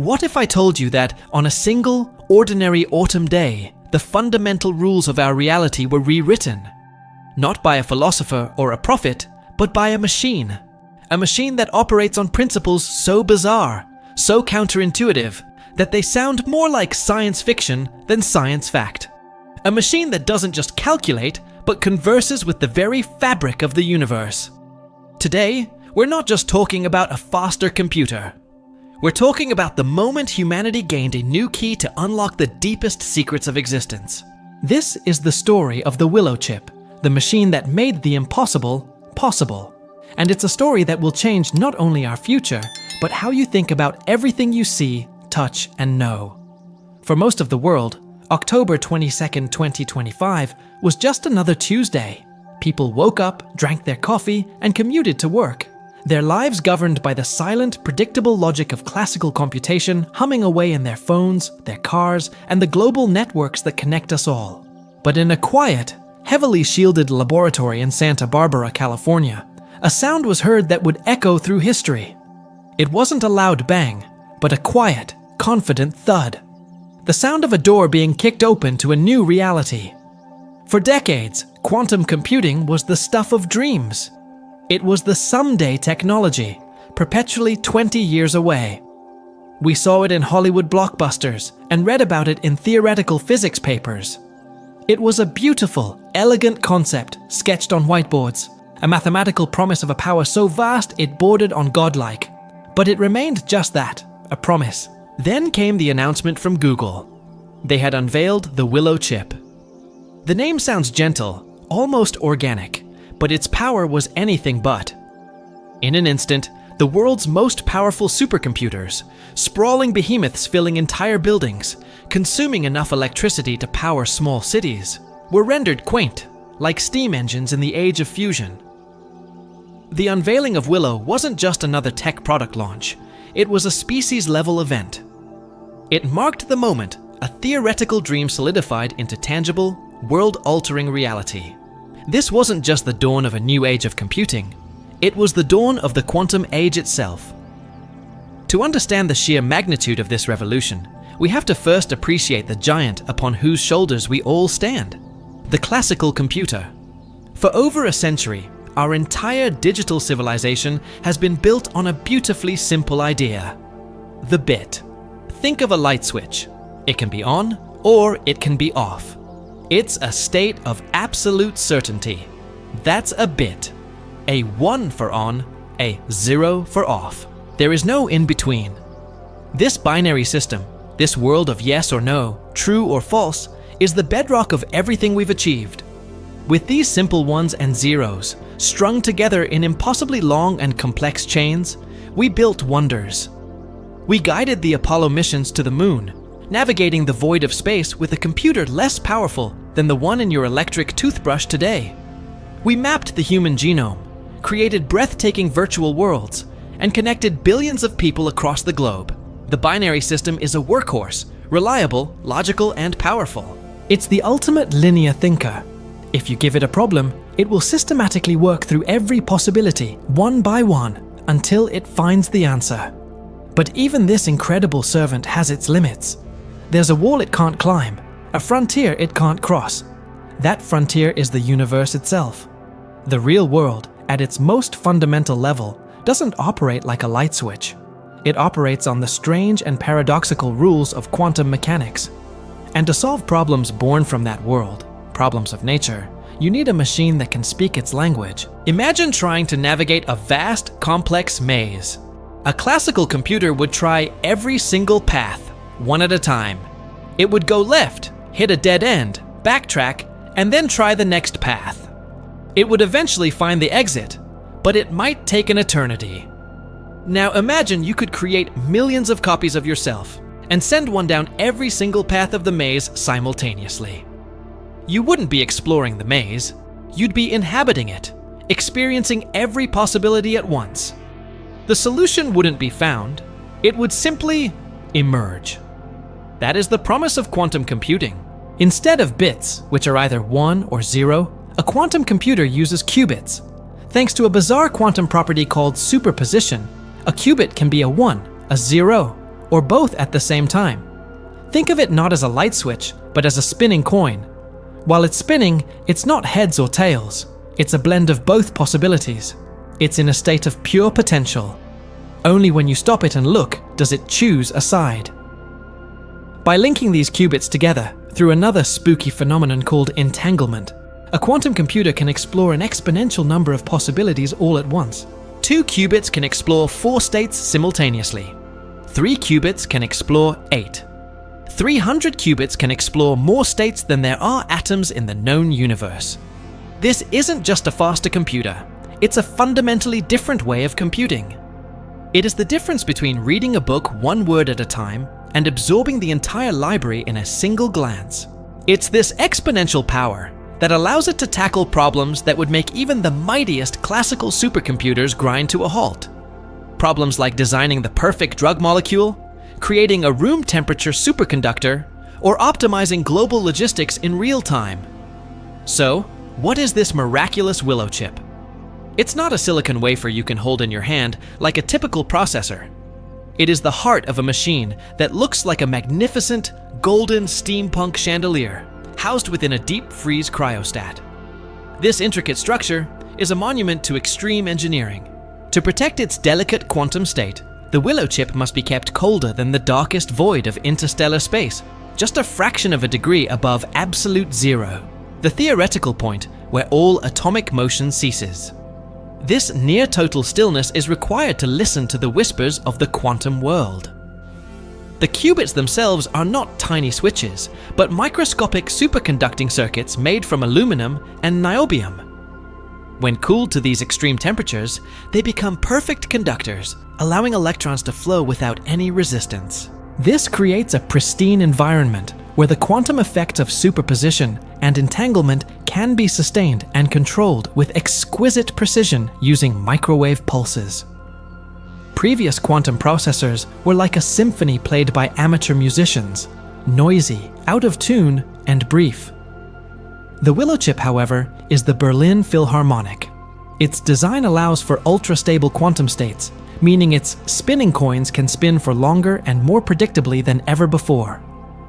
What if I told you that on a single, ordinary autumn day, the fundamental rules of our reality were rewritten? Not by a philosopher or a prophet, but by a machine. A machine that operates on principles so bizarre, so counterintuitive, that they sound more like science fiction than science fact. A machine that doesn't just calculate, but converses with the very fabric of the universe. Today, we're not just talking about a faster computer. We're talking about the moment humanity gained a new key to unlock the deepest secrets of existence. This is the story of the Willow chip, the machine that made the impossible possible. And it's a story that will change not only our future, but how you think about everything you see, touch, and know. For most of the world, October 22nd, 2025 was just another Tuesday. People woke up, drank their coffee, and commuted to work. Their lives governed by the silent, predictable logic of classical computation humming away in their phones, their cars, and the global networks that connect us all. But in a quiet, heavily shielded laboratory in Santa Barbara, California, a sound was heard that would echo through history. It wasn't a loud bang, but a quiet, confident thud. The sound of a door being kicked open to a new reality. For decades, quantum computing was the stuff of dreams. It was the someday technology, perpetually 20 years away. We saw it in Hollywood blockbusters and read about it in theoretical physics papers. It was a beautiful, elegant concept sketched on whiteboards, a mathematical promise of a power so vast it bordered on godlike. But it remained just that, a promise. Then came the announcement from Google. They had unveiled the Willow chip. The name sounds gentle, almost organic, but its power was anything but. In an instant, the world's most powerful supercomputers, sprawling behemoths filling entire buildings, consuming enough electricity to power small cities, were rendered quaint, like steam engines in the age of fusion. The unveiling of Willow wasn't just another tech product launch, it was a species-level event. It marked the moment a theoretical dream solidified into tangible, world-altering reality. This wasn't just the dawn of a new age of computing, it was the dawn of the quantum age itself. To understand the sheer magnitude of this revolution, we have to first appreciate the giant upon whose shoulders we all stand, the classical computer. For over a century, our entire digital civilization has been built on a beautifully simple idea: the bit. Think of a light switch. It can be on or it can be off. It's a state of absolute certainty. That's a bit. A 1 for on, a 0 for off. There is no in between. This binary system, this world of yes or no, true or false, is the bedrock of everything we've achieved. With these simple ones and zeros, strung together in impossibly long and complex chains, we built wonders. We guided the Apollo missions to the moon, navigating the void of space with a computer less powerful than the one in your electric toothbrush today. We mapped the human genome, created breathtaking virtual worlds, and connected billions of people across the globe. The binary system is a workhorse, reliable, logical, and powerful. It's the ultimate linear thinker. If you give it a problem, it will systematically work through every possibility, one by one, until it finds the answer. But even this incredible servant has its limits. There's a wall it can't climb, a frontier it can't cross. That frontier is the universe itself. The real world, at its most fundamental level, doesn't operate like a light switch. It operates on the strange and paradoxical rules of quantum mechanics. And to solve problems born from that world, problems of nature, you need a machine that can speak its language. Imagine trying to navigate a vast, complex maze. A classical computer would try every single path, one at a time. It would go left, hit a dead end, backtrack, and then try the next path. It would eventually find the exit, but it might take an eternity. Now imagine you could create millions of copies of yourself and send one down every single path of the maze simultaneously. You wouldn't be exploring the maze, you'd be inhabiting it, experiencing every possibility at once. The solution wouldn't be found, it would simply emerge. That is the promise of quantum computing. Instead of bits, which are either 1 or 0, a quantum computer uses qubits. Thanks to a bizarre quantum property called superposition, a qubit can be a 1, a 0, or both at the same time. Think of it not as a light switch, but as a spinning coin. While it's spinning, it's not heads or tails. It's a blend of both possibilities. It's in a state of pure potential. Only when you stop it and look does it choose a side. By linking these qubits together through another spooky phenomenon called entanglement, a quantum computer can explore an exponential number of possibilities all at once. 2 qubits can explore 4 states simultaneously. 3 qubits can explore 8. 300 qubits can explore more states than there are atoms in the known universe. This isn't just a faster computer, it's a fundamentally different way of computing. It is the difference between reading a book one word at a time and absorbing the entire library in a single glance. It's this exponential power that allows it to tackle problems that would make even the mightiest classical supercomputers grind to a halt. Problems like designing the perfect drug molecule, creating a room temperature superconductor, or optimizing global logistics in real time. So, what is this miraculous Willow chip? It's not a silicon wafer you can hold in your hand like a typical processor. It is the heart of a machine that looks like a magnificent, golden steampunk chandelier housed within a deep freeze cryostat. This intricate structure is a monument to extreme engineering. To protect its delicate quantum state, the Willow chip must be kept colder than the darkest void of interstellar space, just a fraction of a degree above absolute zero, the theoretical point where all atomic motion ceases. This near-total stillness is required to listen to the whispers of the quantum world. The qubits themselves are not tiny switches, but microscopic superconducting circuits made from aluminum and niobium. When cooled to these extreme temperatures, they become perfect conductors, allowing electrons to flow without any resistance. This creates a pristine environment where the quantum effects of superposition and entanglement can be sustained and controlled with exquisite precision using microwave pulses. Previous quantum processors were like a symphony played by amateur musicians, noisy, out of tune, and brief. The Willow chip, however, is the Berlin Philharmonic. Its design allows for ultra-stable quantum states, meaning its spinning coins can spin for longer and more predictably than ever before.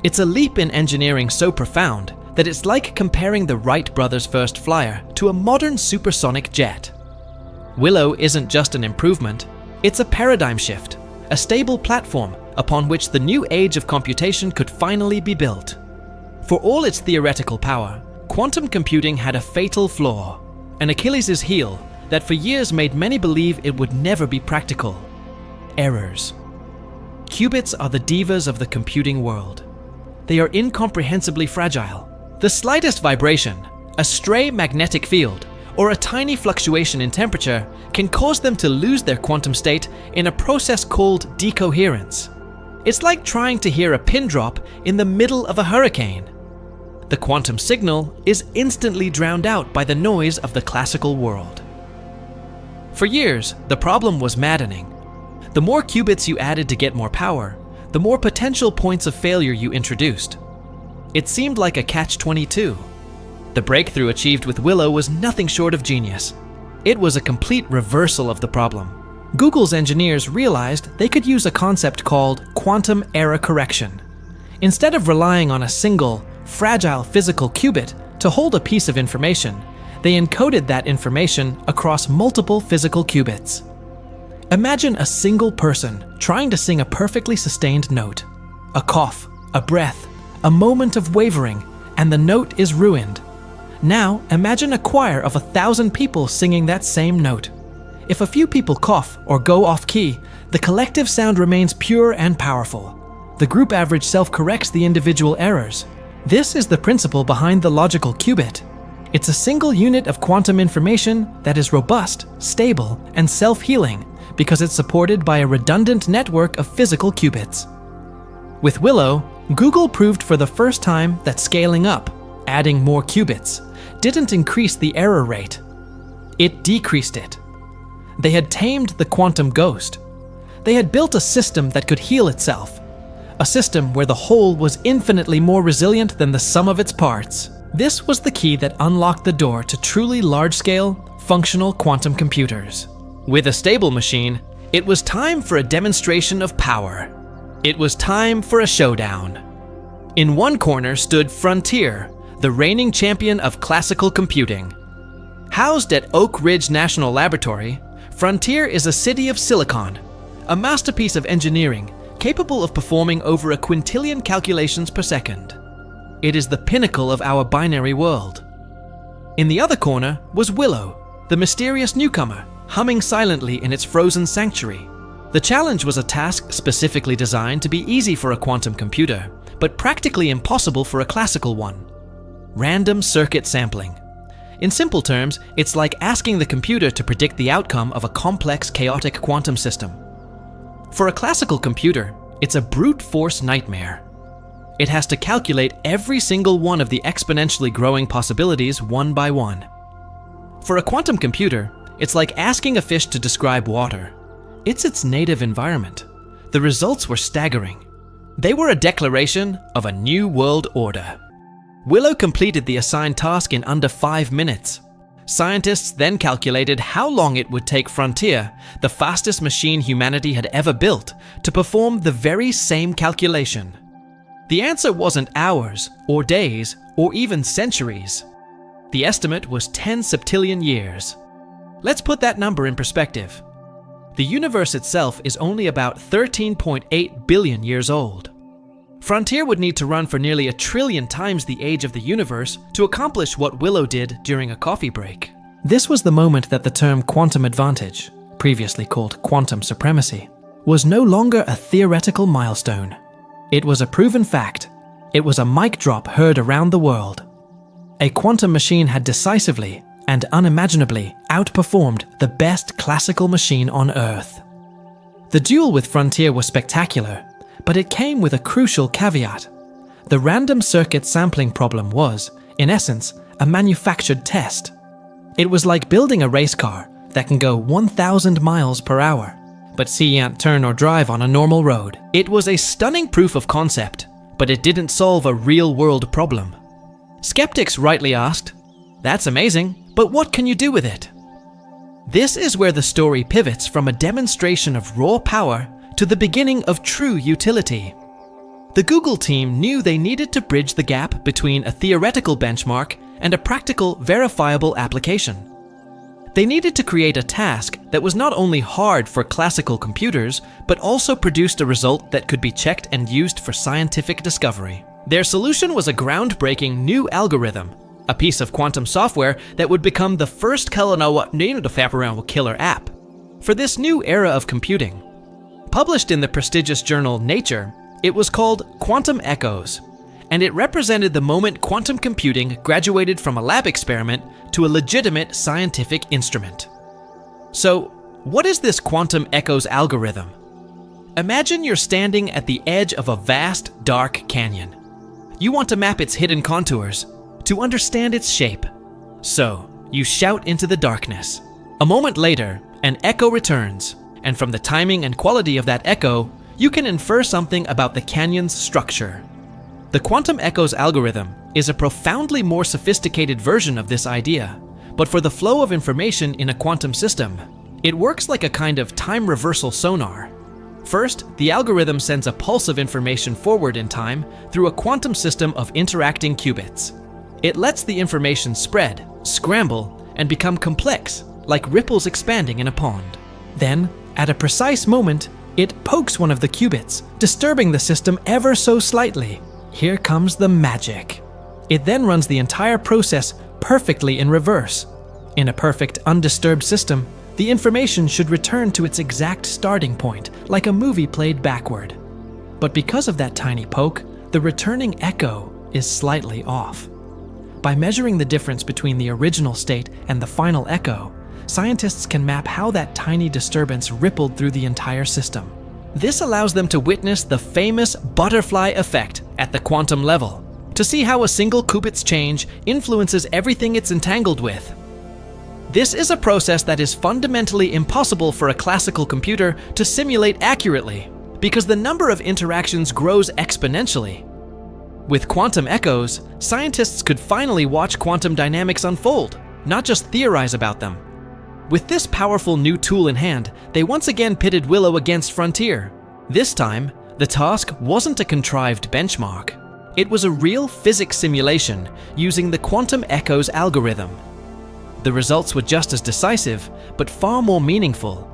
It's a leap in engineering so profound that it's like comparing the Wright brothers' first flyer to a modern supersonic jet. Willow isn't just an improvement, it's a paradigm shift, a stable platform upon which the new age of computation could finally be built. For all its theoretical power, quantum computing had a fatal flaw, an Achilles' heel that for years made many believe it would never be practical: errors. Qubits are the divas of the computing world. They are incomprehensibly fragile. The slightest vibration, a stray magnetic field, or a tiny fluctuation in temperature can cause them to lose their quantum state in a process called decoherence. It's like trying to hear a pin drop in the middle of a hurricane. The quantum signal is instantly drowned out by the noise of the classical world. For years, the problem was maddening. The more qubits you added to get more power, the more potential points of failure you introduced. It seemed like a catch-22. The breakthrough achieved with Willow was nothing short of genius. It was a complete reversal of the problem. Google's engineers realized they could use a concept called quantum error correction. Instead of relying on a single, fragile physical qubit to hold a piece of information, they encoded that information across multiple physical qubits. Imagine a single person trying to sing a perfectly sustained note. A cough, a breath, a moment of wavering, and the note is ruined. Now imagine a choir of 1,000 people singing that same note. If a few people cough or go off key, the collective sound remains pure and powerful. The group average self-corrects the individual errors. This is the principle behind the logical qubit. It's a single unit of quantum information that is robust, stable, and self-healing because it's supported by a redundant network of physical qubits. With Willow, Google proved for the first time that scaling up, adding more qubits, didn't increase the error rate. It decreased it. They had tamed the quantum ghost. They had built a system that could heal itself, a system where the whole was infinitely more resilient than the sum of its parts. This was the key that unlocked the door to truly large-scale, functional quantum computers. With a stable machine, it was time for a demonstration of power. It was time for a showdown. In one corner stood Frontier, the reigning champion of classical computing. Housed at Oak Ridge National Laboratory, Frontier is a city of silicon, a masterpiece of engineering capable of performing over a quintillion calculations per second. It is the pinnacle of our binary world. In the other corner was Willow, the mysterious newcomer, humming silently in its frozen sanctuary. The challenge was a task specifically designed to be easy for a quantum computer, but practically impossible for a classical one. Random circuit sampling. In simple terms, it's like asking the computer to predict the outcome of a complex, chaotic quantum system. For a classical computer, it's a brute force nightmare. It has to calculate every single one of the exponentially growing possibilities one by one. For a quantum computer, it's like asking a fish to describe water. It's its native environment. The results were staggering. They were a declaration of a new world order. Willow completed the assigned task in under 5 minutes. Scientists then calculated how long it would take Frontier, the fastest machine humanity had ever built, to perform the very same calculation. The answer wasn't hours, or days, or even centuries. The estimate was 10 septillion years. Let's put that number in perspective. The universe itself is only about 13.8 billion years old. Frontier would need to run for nearly 1 trillion times the age of the universe to accomplish what Willow did during a coffee break. This was the moment that the term quantum advantage, previously called quantum supremacy, was no longer a theoretical milestone. It was a proven fact. It was a mic drop heard around the world. A quantum machine had decisively and unimaginably outperformed the best classical machine on Earth. The duel with Frontier was spectacular, but it came with a crucial caveat. The random circuit sampling problem was, in essence, a manufactured test. It was like building a race car that can go 1,000 miles per hour, but can't turn or drive on a normal road. It was a stunning proof of concept, but it didn't solve a real-world problem. Skeptics rightly asked, "That's amazing, but what can you do with it?" This is where the story pivots from a demonstration of raw power to the beginning of true utility. The Google team knew they needed to bridge the gap between a theoretical benchmark and a practical, verifiable application. They needed to create a task that was not only hard for classical computers, but also produced a result that could be checked and used for scientific discovery. Their solution was a groundbreaking new algorithm, a piece of quantum software that would become the first killer app for this new era of computing. Published in the prestigious journal Nature, it was called Quantum Echoes, and it represented the moment quantum computing graduated from a lab experiment to a legitimate scientific instrument. So, what is this Quantum Echoes algorithm? Imagine you're standing at the edge of a vast, dark canyon. You want to map its hidden contours, to understand its shape. So, you shout into the darkness. A moment later, an echo returns, and from the timing and quality of that echo, you can infer something about the canyon's structure. The Quantum Echoes algorithm is a profoundly more sophisticated version of this idea, but for the flow of information in a quantum system, it works like a kind of time reversal sonar. First, the algorithm sends a pulse of information forward in time through a quantum system of interacting qubits. It lets the information spread, scramble, and become complex, like ripples expanding in a pond. Then, at a precise moment, it pokes one of the qubits, disturbing the system ever so slightly. Here comes the magic. It then runs the entire process perfectly in reverse. In a perfect, undisturbed system, the information should return to its exact starting point, like a movie played backward. But because of that tiny poke, the returning echo is slightly off. By measuring the difference between the original state and the final echo, scientists can map how that tiny disturbance rippled through the entire system. This allows them to witness the famous butterfly effect at the quantum level, to see how a single qubit's change influences everything it's entangled with. This is a process that is fundamentally impossible for a classical computer to simulate accurately, because the number of interactions grows exponentially. With quantum echoes, scientists could finally watch quantum dynamics unfold, not just theorize about them. With this powerful new tool in hand, they once again pitted Willow against Frontier. This time, The task wasn't a contrived benchmark. It was a real physics simulation using the quantum echoes algorithm. The results were just as decisive, but far more meaningful.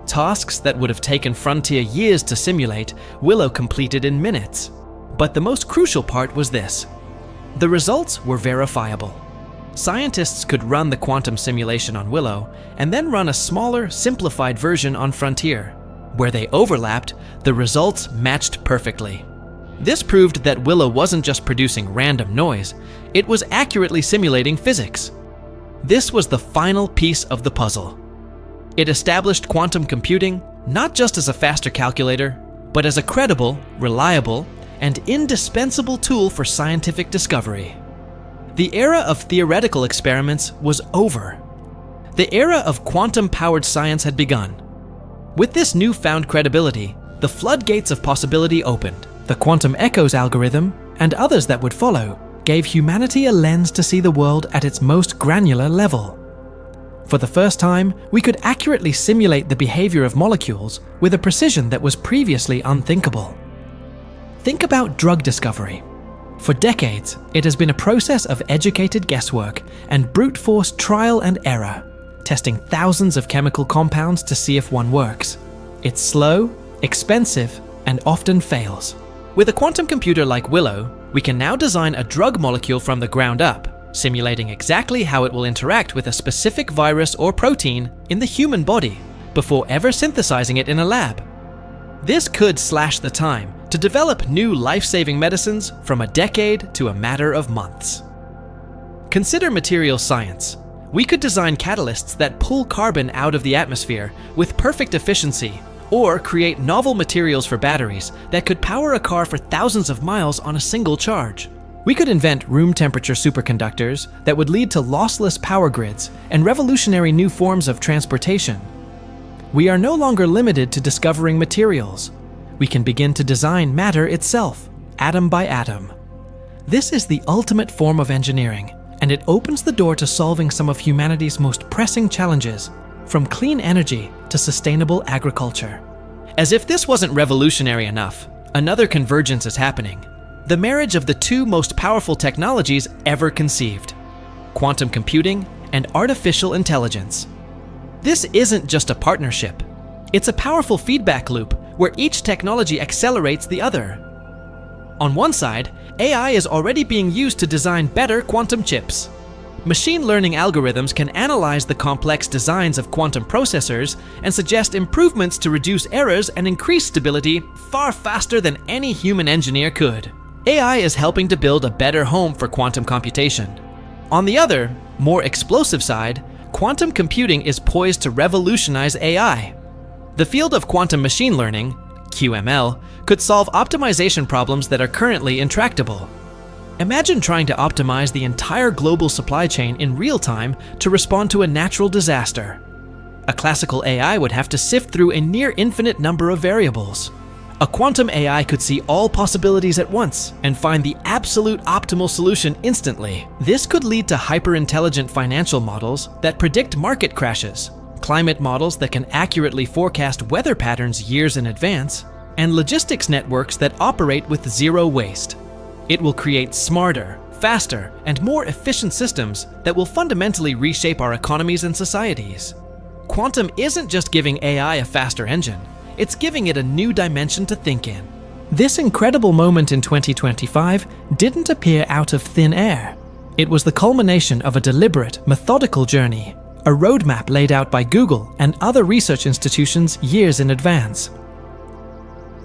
Tasks that would have taken Frontier years to simulate, Willow completed in minutes. But the most crucial part was this. The results were verifiable. Scientists could run the quantum simulation on Willow and then run a smaller, simplified version on Frontier. Where they overlapped, the results matched perfectly. This proved that Willow wasn't just producing random noise, it was accurately simulating physics. This was the final piece of the puzzle. It established quantum computing not just as a faster calculator, but as a credible, reliable, and indispensable tool for scientific discovery. The era of theoretical experiments was over. The era of quantum-powered science had begun. With this newfound credibility, the floodgates of possibility opened. The quantum echoes algorithm, and others that would follow, gave humanity a lens to see the world at its most granular level. For the first time, we could accurately simulate the behavior of molecules with a precision that was previously unthinkable. Think about drug discovery. For decades, it has been a process of educated guesswork and brute force trial and error, testing thousands of chemical compounds to see if one works. It's slow, expensive, and often fails. With a quantum computer like Willow, we can now design a drug molecule from the ground up, simulating exactly how it will interact with a specific virus or protein in the human body before ever synthesizing it in a lab. This could slash the time to develop new life-saving medicines from a decade to a matter of months. Consider materials science. We could design catalysts that pull carbon out of the atmosphere with perfect efficiency, or create novel materials for batteries that could power a car for thousands of miles on a single charge. We could invent room-temperature superconductors that would lead to lossless power grids and revolutionary new forms of transportation. We are no longer limited to discovering materials. We can begin to design matter itself, atom by atom. This is the ultimate form of engineering, and it opens the door to solving some of humanity's most pressing challenges, from clean energy to sustainable agriculture. As if this wasn't revolutionary enough, another convergence is happening. The marriage of the two most powerful technologies ever conceived: quantum computing and artificial intelligence. This isn't just a partnership. It's a powerful feedback loop where each technology accelerates the other. On one side, AI is already being used to design better quantum chips. Machine learning algorithms can analyze the complex designs of quantum processors and suggest improvements to reduce errors and increase stability far faster than any human engineer could. AI is helping to build a better home for quantum computation. On the other, more explosive side, quantum computing is poised to revolutionize AI. The field of quantum machine learning, QML, could solve optimization problems that are currently intractable. Imagine trying to optimize the entire global supply chain in real time to respond to a natural disaster. A classical AI would have to sift through a near infinite number of variables. A quantum AI could see all possibilities at once and find the absolute optimal solution instantly. This could lead to hyper-intelligent financial models that predict market crashes, climate models that can accurately forecast weather patterns years in advance, and logistics networks that operate with zero waste. It will create smarter, faster, and more efficient systems that will fundamentally reshape our economies and societies. Quantum isn't just giving AI a faster engine, it's giving it a new dimension to think in. This incredible moment in 2025 didn't appear out of thin air. It was the culmination of a deliberate, methodical journey, a roadmap laid out by Google and other research institutions years in advance.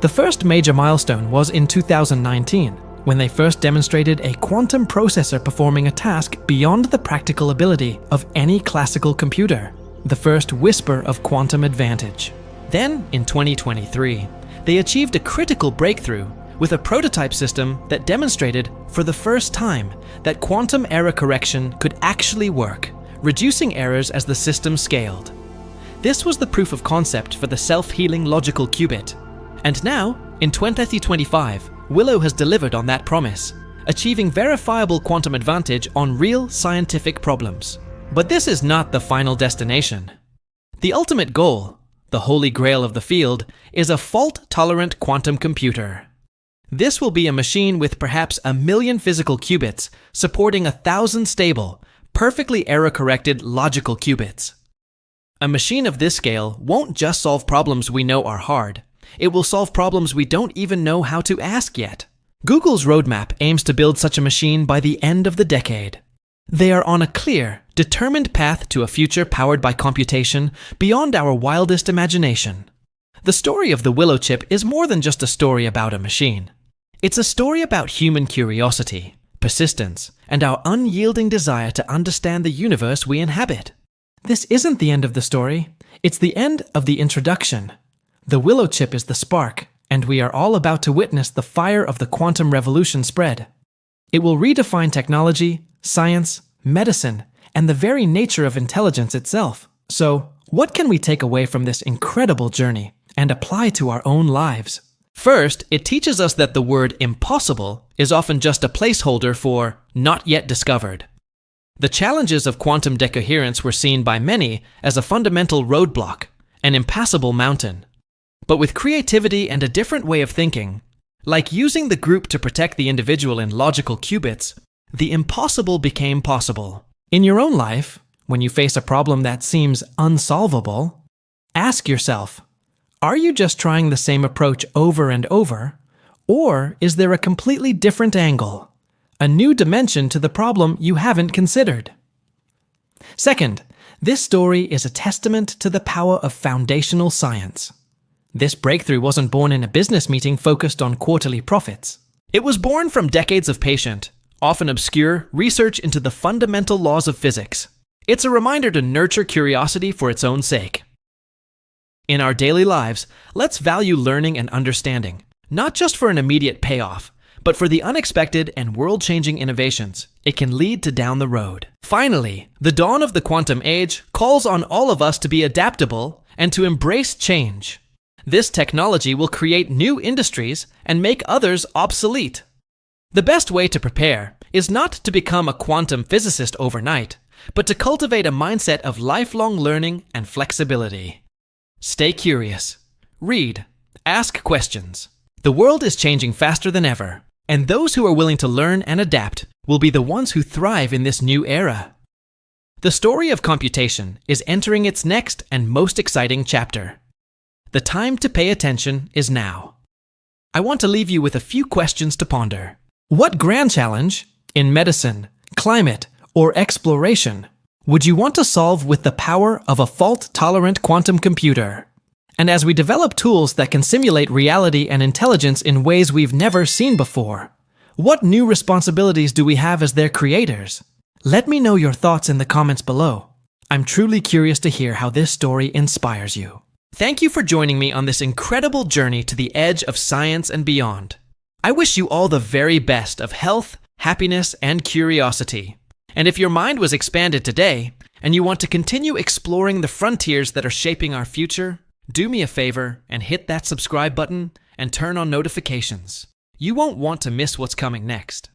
The first major milestone was in 2019, when they first demonstrated a quantum processor performing a task beyond the practical ability of any classical computer, the first whisper of quantum advantage. Then, in 2023, they achieved a critical breakthrough with a prototype system that demonstrated, for the first time, that quantum error correction could actually work, reducing errors as the system scaled. This was the proof of concept for the self-healing logical qubit. And now, in 2025, Willow has delivered on that promise, achieving verifiable quantum advantage on real scientific problems. But this is not the final destination. The ultimate goal, The holy grail of the field is a fault-tolerant quantum computer. This will be a machine with perhaps 1 million physical qubits supporting 1,000 stable, perfectly error-corrected logical qubits. A machine of this scale won't just solve problems we know are hard. It will solve problems we don't even know how to ask yet. Google's roadmap aims to build such a machine by the end of the decade. They are on a clear, determined path to a future powered by computation beyond our wildest imagination. The story of the Willow chip is more than just a story about a machine. It's a story about human curiosity, persistence, and our unyielding desire to understand the universe we inhabit. This isn't the end of the story, it's the end of the introduction. The Willow chip is the spark, and we are all about to witness the fire of the quantum revolution spread. It will redefine technology, science, medicine, and the very nature of intelligence itself. So, what can we take away from this incredible journey and apply to our own lives? First, it teaches us that the word impossible is often just a placeholder for not yet discovered. The challenges of quantum decoherence were seen by many as a fundamental roadblock, an impassable mountain. But with creativity and a different way of thinking, like using the group to protect the individual in logical qubits, the impossible became possible. In your own life, when you face a problem that seems unsolvable, ask yourself, are you just trying the same approach over and over, or is there a completely different angle, a new dimension to the problem you haven't considered? Second, this story is a testament to the power of foundational science. This breakthrough wasn't born in a business meeting focused on quarterly profits. It was born from decades of patient, often obscure, research into the fundamental laws of physics. It's a reminder to nurture curiosity for its own sake. In our daily lives, let's value learning and understanding, not just for an immediate payoff, but for the unexpected and world-changing innovations it can lead to down the road. Finally, the dawn of the quantum age calls on all of us to be adaptable and to embrace change. This technology will create new industries and make others obsolete. The best way to prepare is not to become a quantum physicist overnight, but to cultivate a mindset of lifelong learning and flexibility. Stay curious. Read. Ask questions. The world is changing faster than ever, and those who are willing to learn and adapt will be the ones who thrive in this new era. The story of computation is entering its next and most exciting chapter. The time to pay attention is now. I want to leave you with a few questions to ponder. What grand challenge, in medicine, climate, or exploration, would you want to solve with the power of a fault-tolerant quantum computer? And as we develop tools that can simulate reality and intelligence in ways we've never seen before, what new responsibilities do we have as their creators? Let me know your thoughts in the comments below. I'm truly curious to hear how this story inspires you. Thank you for joining me on this incredible journey to the edge of science and beyond. I wish you all the very best of health, happiness, and curiosity. And if your mind was expanded today, and you want to continue exploring the frontiers that are shaping our future, do me a favor and hit that subscribe button and turn on notifications. You won't want to miss what's coming next.